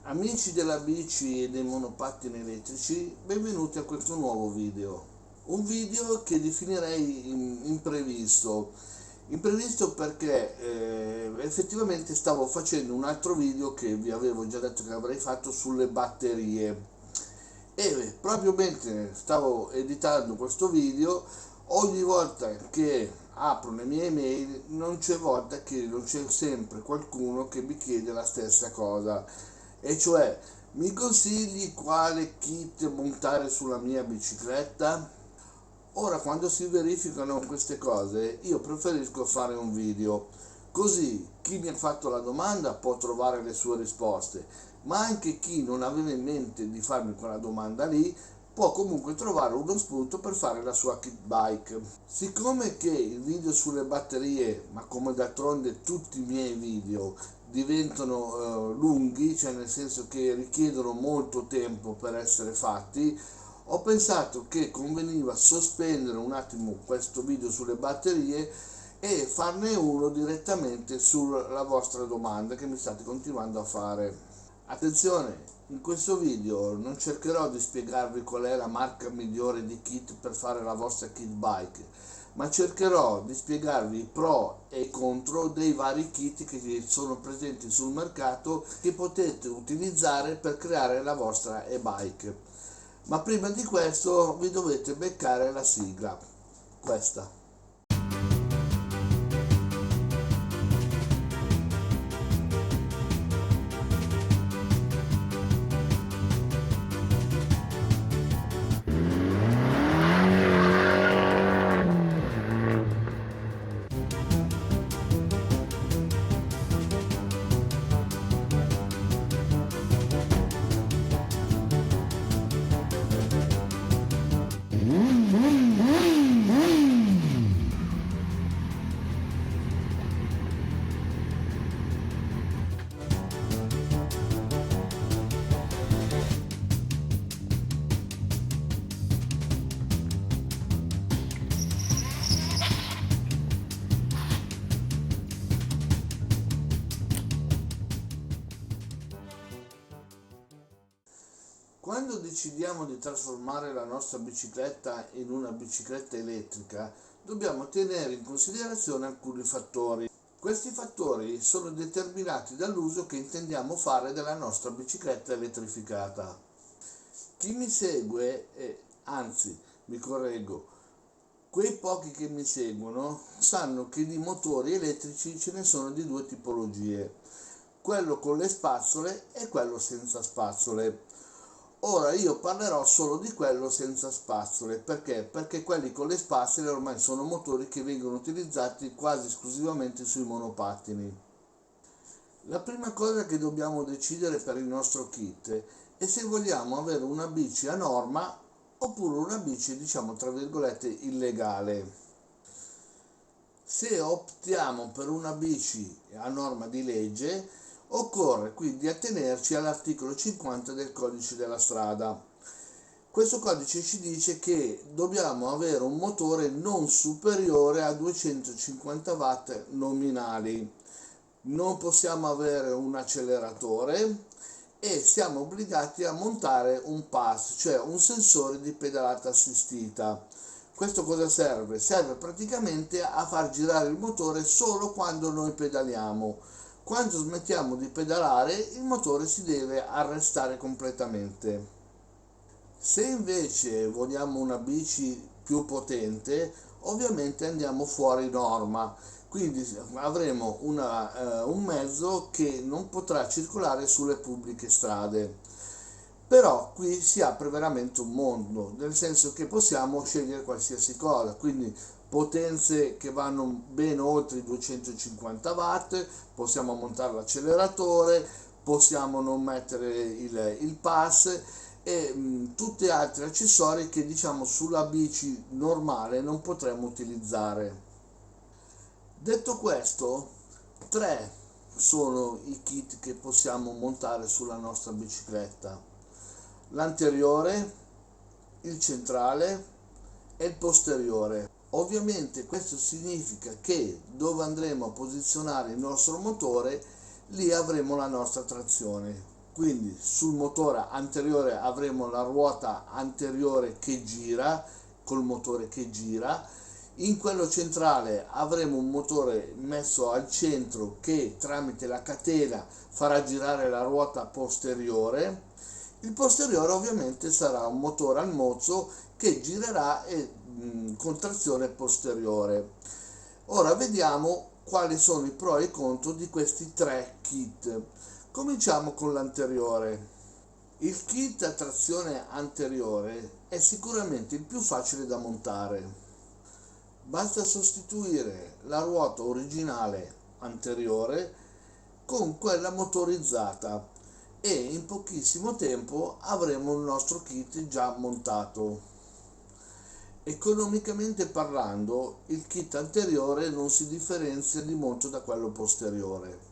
Amici della bici e dei monopattini elettrici, benvenuti a questo nuovo video. Un video che definirei imprevisto. Imprevisto perché effettivamente stavo facendo un altro video che vi avevo già detto che avrei fatto sulle batterie. E proprio mentre stavo editando questo video, ogni volta che apro le mie email non c'è volta che non c'è sempre qualcuno che mi chiede la stessa cosa, e cioè: mi consigli quale kit montare sulla mia bicicletta? Ora, quando si verificano queste cose, io preferisco fare un video, così chi mi ha fatto la domanda può trovare le sue risposte, ma anche chi non aveva in mente di farmi quella domanda lì può comunque trovare uno spunto per fare la sua kit bike. Siccome che il video sulle batterie, ma come d'altronde tutti i miei video, diventano lunghi, cioè nel senso che richiedono molto tempo per essere fatti, ho pensato che conveniva sospendere un attimo questo video sulle batterie e farne uno direttamente sulla vostra domanda che mi state continuando a fare. Attenzione, in questo video non cercherò di spiegarvi qual è la marca migliore di kit per fare la vostra kit bike, ma cercherò di spiegarvi i pro e i contro dei vari kit che sono presenti sul mercato che potete utilizzare per creare la vostra e-bike. Ma prima di questo vi dovete beccare la sigla, questa. Quando decidiamo di trasformare la nostra bicicletta in una bicicletta elettrica, dobbiamo tenere in considerazione alcuni fattori. Questi fattori sono determinati dall'uso che intendiamo fare della nostra bicicletta elettrificata. Chi mi segue, anzi, mi correggo, quei pochi che mi seguono sanno che di motori elettrici ce ne sono di due tipologie: quello con le spazzole e quello senza spazzole. Ora io parlerò solo di quello senza spazzole, perché? Perché quelli con le spazzole ormai sono motori che vengono utilizzati quasi esclusivamente sui monopattini. La prima cosa che dobbiamo decidere per il nostro kit è se vogliamo avere una bici a norma oppure una bici, diciamo tra virgolette, illegale. Se optiamo per una bici a norma di legge, occorre quindi attenerci all'articolo 50 del codice della strada. Questo codice ci dice che dobbiamo avere un motore non superiore a 250 watt nominali, non possiamo avere un acceleratore e siamo obbligati a montare un PAS, cioè un sensore di pedalata assistita. Questo cosa serve? Serve praticamente a far girare il motore solo quando noi pedaliamo. Quando smettiamo di pedalare, il motore si deve arrestare completamente. Se invece vogliamo una bici più potente, ovviamente andiamo fuori norma, quindi avremo un mezzo che non potrà circolare sulle pubbliche strade. Però qui si apre veramente un mondo, nel senso che possiamo scegliere qualsiasi cosa, quindi potenze che vanno ben oltre i 250 watt, possiamo montare l'acceleratore, possiamo non mettere il pass e tutti altri accessori che diciamo sulla bici normale non potremmo utilizzare. Detto questo, tre sono i kit che possiamo montare sulla nostra bicicletta: l'anteriore, il centrale e il posteriore. Ovviamente questo significa che dove andremo a posizionare il nostro motore, lì avremo la nostra trazione. Quindi sul motore anteriore avremo la ruota anteriore che gira, col motore che gira. In quello centrale avremo un motore messo al centro che tramite la catena farà girare la ruota posteriore. Il posteriore ovviamente sarà un motore al mozzo che girerà con trazione posteriore. Ora vediamo quali sono i pro e i contro di questi tre kit. Cominciamo con l'anteriore. Il kit a trazione anteriore è sicuramente il più facile da montare. Basta sostituire la ruota originale anteriore con quella motorizzata e in pochissimo tempo avremo il nostro kit già montato. Economicamente parlando, il kit anteriore non si differenzia di molto da quello posteriore.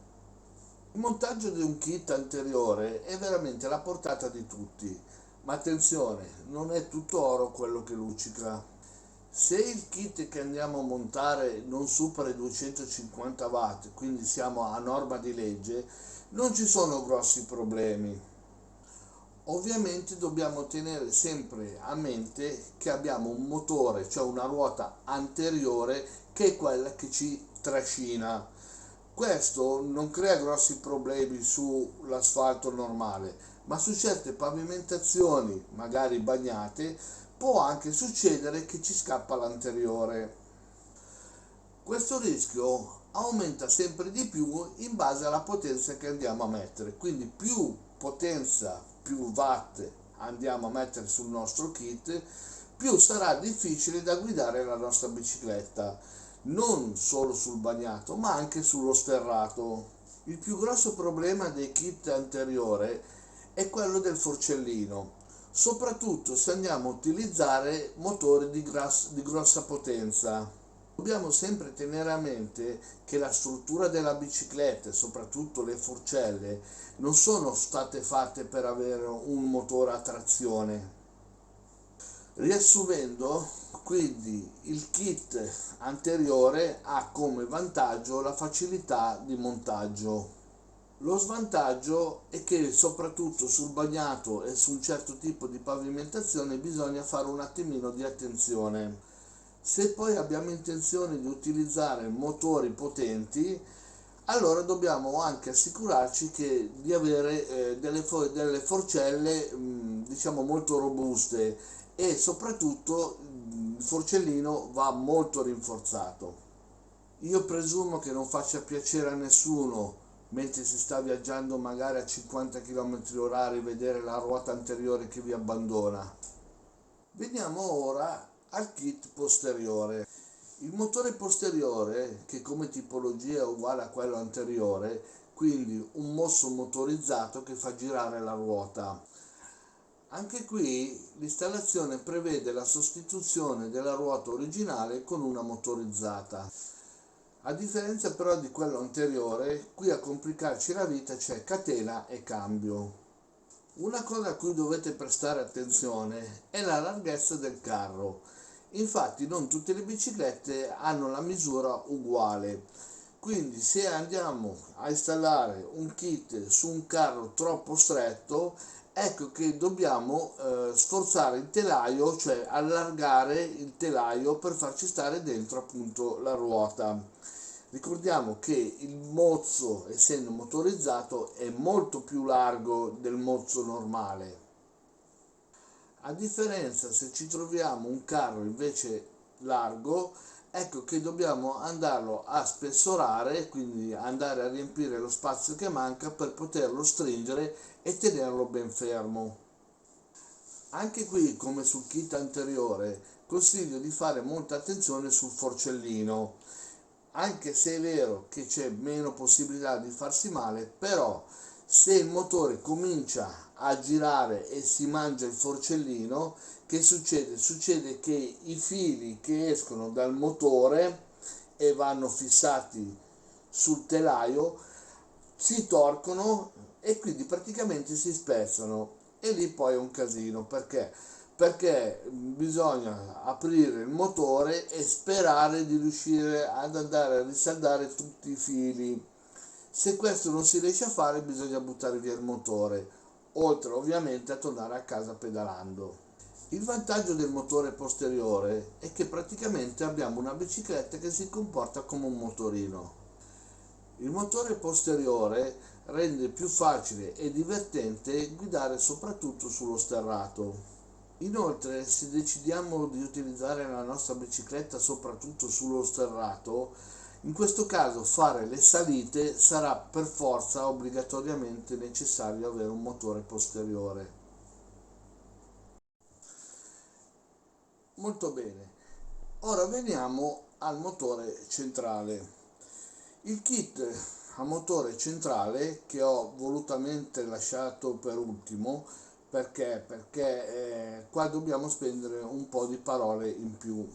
Il montaggio di un kit anteriore è veramente alla portata di tutti, ma attenzione, non è tutto oro quello che luccica. Se il kit che andiamo a montare non supera i 250 watt, quindi siamo a norma di legge, non ci sono grossi problemi. Ovviamente dobbiamo tenere sempre a mente che abbiamo un motore, cioè una ruota anteriore, che è quella che ci trascina. Questo non crea grossi problemi sull'asfalto normale, ma su certe pavimentazioni, magari bagnate, può anche succedere che ci scappa l'anteriore. Questo rischio aumenta sempre di più in base alla potenza che andiamo a mettere, quindi più potenza, più watt andiamo a mettere sul nostro kit, più sarà difficile da guidare la nostra bicicletta, non solo sul bagnato ma anche sullo sterrato. Il più grosso problema dei kit anteriore è quello del forcellino, soprattutto se andiamo a utilizzare motori di grossa potenza. Dobbiamo sempre tenere a mente che la struttura della bicicletta e soprattutto le forcelle non sono state fatte per avere un motore a trazione. Riassumendo, quindi il kit anteriore ha come vantaggio la facilità di montaggio. Lo svantaggio è che soprattutto sul bagnato e su un certo tipo di pavimentazione bisogna fare un attimino di attenzione. Se poi abbiamo intenzione di utilizzare motori potenti, allora dobbiamo anche assicurarci di avere delle forcelle diciamo molto robuste e soprattutto il forcellino va molto rinforzato. Io presumo che non faccia piacere a nessuno mentre si sta viaggiando magari a 50 km/h vedere la ruota anteriore che vi abbandona. Veniamo ora al kit posteriore. Il motore posteriore, che come tipologia è uguale a quello anteriore, quindi un mosso motorizzato che fa girare la ruota. Anche qui l'installazione prevede la sostituzione della ruota originale con una motorizzata. A differenza però di quello anteriore, qui a complicarci la vita c'è catena e cambio. Una cosa a cui dovete prestare attenzione è la larghezza del carro. Infatti non tutte le biciclette hanno la misura uguale, quindi se andiamo a installare un kit su un carro troppo stretto, ecco che dobbiamo sforzare il telaio, cioè allargare il telaio per farci stare dentro appunto la ruota. Ricordiamo che il mozzo, essendo motorizzato, è molto più largo del mozzo normale. A differenza, se ci troviamo un carro invece largo, ecco che dobbiamo andarlo a spessorare, quindi andare a riempire lo spazio che manca per poterlo stringere e tenerlo ben fermo. Anche qui, come sul kit anteriore, consiglio di fare molta attenzione sul forcellino. Anche se è vero che c'è meno possibilità di farsi male, però se il motore comincia a girare e si mangia il forcellino, che succede? Succede che i fili che escono dal motore e vanno fissati sul telaio si torcono e quindi praticamente si spezzano e lì poi è un casino perché bisogna aprire il motore e sperare di riuscire ad andare a risaldare tutti i fili. Se questo non si riesce a fare, bisogna buttare via il motore, oltre ovviamente a tornare a casa pedalando. Il vantaggio del motore posteriore è che praticamente abbiamo una bicicletta che si comporta come un motorino. Il motore posteriore rende più facile e divertente guidare soprattutto sullo sterrato. Inoltre, se decidiamo di utilizzare la nostra bicicletta soprattutto sullo sterrato, in questo caso fare le salite sarà per forza obbligatoriamente necessario avere un motore posteriore. Molto bene. Ora veniamo al motore centrale. Il kit a motore centrale che ho volutamente lasciato per ultimo perché qua dobbiamo spendere un po' di parole in più.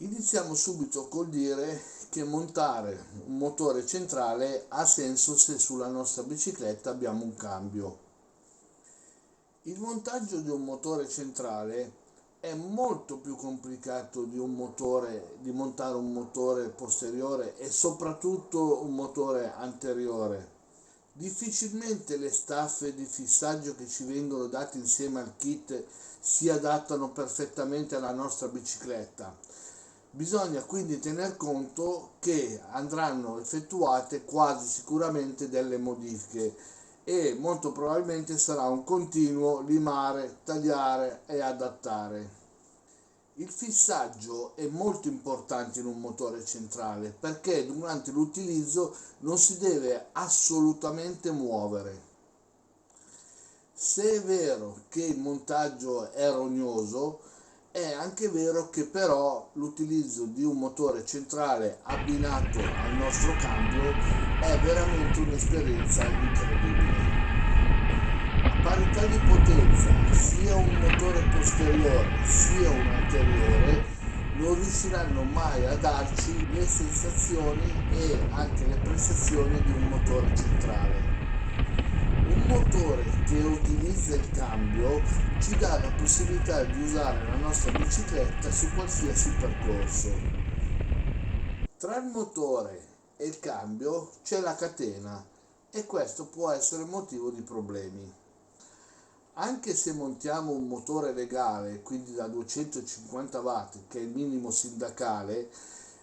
Iniziamo subito col dire che montare un motore centrale ha senso se sulla nostra bicicletta abbiamo un cambio. Il montaggio di un motore centrale è molto più complicato di montare un motore posteriore e soprattutto un motore anteriore. Difficilmente le staffe di fissaggio che ci vengono date insieme al kit si adattano perfettamente alla nostra bicicletta. Bisogna quindi tener conto che andranno effettuate quasi sicuramente delle modifiche e molto probabilmente sarà un continuo limare, tagliare e adattare. Il fissaggio è molto importante in un motore centrale perché durante l'utilizzo non si deve assolutamente muovere. Se è vero che il montaggio è rognoso, è anche vero che però l'utilizzo di un motore centrale abbinato al nostro cambio è veramente un'esperienza incredibile. A parità di potenza, sia un motore posteriore sia un anteriore non riusciranno mai a darci le sensazioni e anche le prestazioni di un motore centrale. Un motore che utilizza il cambio ci dà la possibilità di usare la nostra bicicletta su qualsiasi percorso. Tra il motore e il cambio c'è la catena e questo può essere motivo di problemi. Anche se montiamo un motore legale, quindi da 250 watt, che è il minimo sindacale,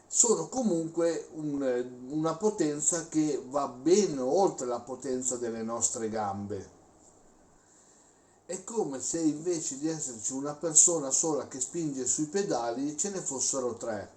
sono comunque una potenza che va ben oltre la potenza delle nostre gambe. È come se invece di esserci una persona sola che spinge sui pedali ce ne fossero tre.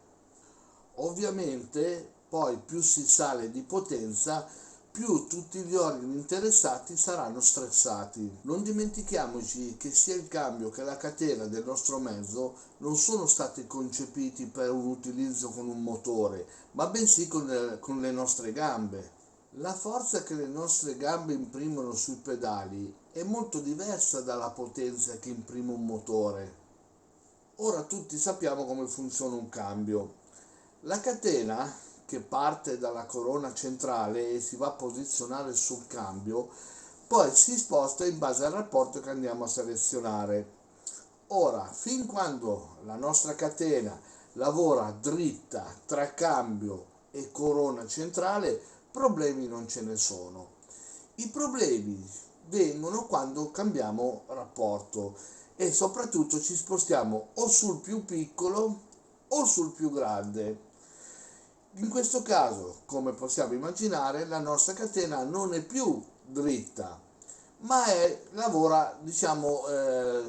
Ovviamente poi più si sale di potenza, più tutti gli organi interessati saranno stressati. Non dimentichiamoci che sia il cambio che la catena del nostro mezzo non sono stati concepiti per un utilizzo con un motore, ma bensì con le nostre gambe. La forza che le nostre gambe imprimono sui pedali è molto diversa dalla potenza che imprime un motore. Ora tutti sappiamo come funziona un cambio. La catena, che parte dalla corona centrale e si va a posizionare sul cambio, poi si sposta in base al rapporto che andiamo a selezionare. Ora, fin quando la nostra catena lavora dritta tra cambio e corona centrale, problemi non ce ne sono. I problemi vengono quando cambiamo rapporto e soprattutto ci spostiamo o sul più piccolo o sul più grande. In questo caso, come possiamo immaginare, la nostra catena non è più dritta, ma lavora, diciamo,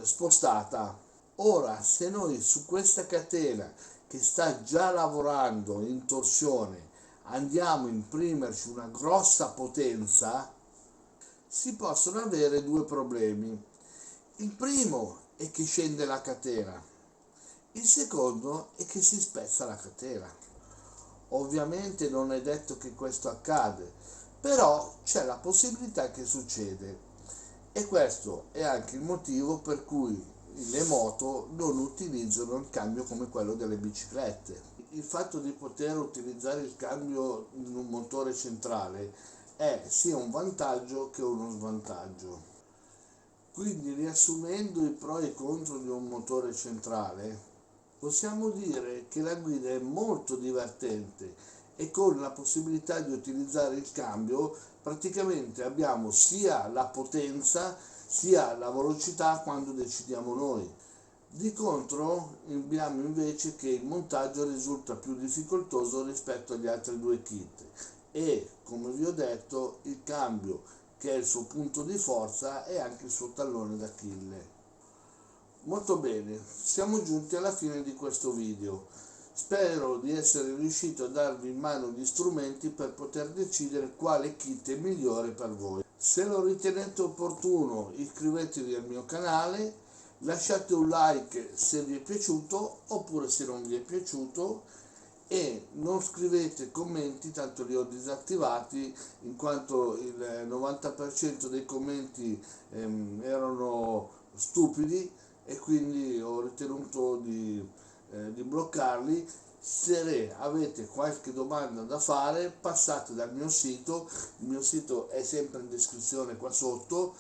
spostata. Ora, se noi su questa catena che sta già lavorando in torsione andiamo a imprimerci una grossa potenza, si possono avere due problemi. Il primo è che scende la catena, il secondo è che si spezza la catena. Ovviamente non è detto che questo accade, però c'è la possibilità che succede e questo è anche il motivo per cui le moto non utilizzano il cambio come quello delle biciclette. Il fatto di poter utilizzare il cambio in un motore centrale è sia un vantaggio che uno svantaggio. Quindi, riassumendo i pro e i contro di un motore centrale, possiamo dire che la guida è molto divertente e con la possibilità di utilizzare il cambio praticamente abbiamo sia la potenza sia la velocità quando decidiamo noi. Di contro abbiamo invece che il montaggio risulta più difficoltoso rispetto agli altri due kit e, come vi ho detto, il cambio, che è il suo punto di forza, è anche il suo tallone d'Achille. Molto bene, siamo giunti alla fine di questo video. Spero di essere riuscito a darvi in mano gli strumenti per poter decidere quale kit è migliore per voi. Se lo ritenete opportuno, iscrivetevi al mio canale, lasciate un like se vi è piaciuto oppure se non vi è piaciuto e non scrivete commenti, tanto li ho disattivati in quanto il 90% dei commenti erano stupidi e quindi ho ritenuto di bloccarli. Se avete qualche domanda da fare, passate dal mio sito, il mio sito è sempre in descrizione qua sotto,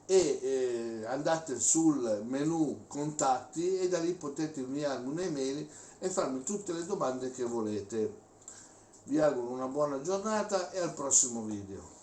e andate sul menu contatti e da lì potete inviarmi un'email e farmi tutte le domande che volete. Vi auguro una buona giornata e al prossimo video.